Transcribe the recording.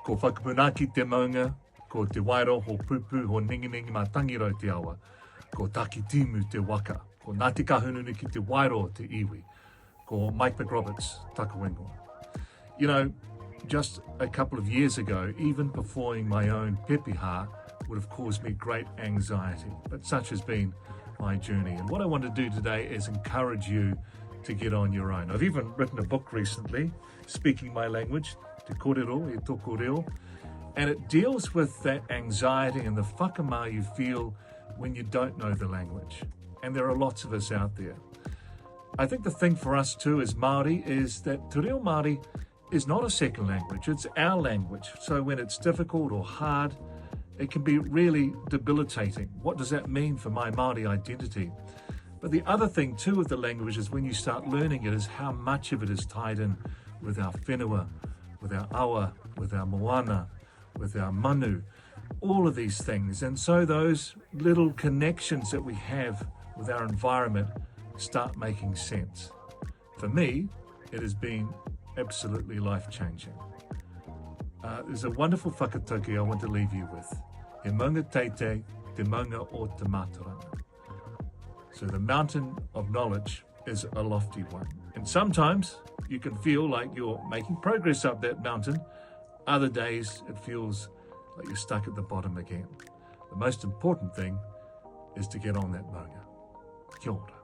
Ko whakapunaki te maunga, ko te wairo ho pupu ho ningi mā tangiro te awa, ko taki timu te waka, ko Ngāti Kahungunu ki te wairo te iwi, ko Mike McRoberts, takawengo. You know, just a couple of years ago, even performing my own pepeha would have caused me great anxiety, but such has been my journey. And what I want to do today is encourage you to get on your own. I've even written a book recently, Speaking My Language, Te Kōrero, E Tōku Reo, and it deals with that anxiety and the whakamā you feel when you don't know the language. And there are lots of us out there. I think the thing for us too as Māori is that Te Reo Māori is not a second language, it's our language. So when it's difficult or hard, it can be really debilitating. What does that mean for my Māori identity? But the other thing too with the language is when you start learning it is how much of it is tied in with our whenua, with our awa, with our moana, with our manu, all of these things. And so those little connections that we have with our environment start making sense. For me, it has been absolutely life-changing. There's a wonderful whakatauki I want to leave you with. He maunga teitei, te maunga o te mātauranga. So the mountain of knowledge is a lofty one. And sometimes you can feel like you're making progress up that mountain. Other days it feels like you're stuck at the bottom again. The most important thing is to get on that maunga. Kia ora.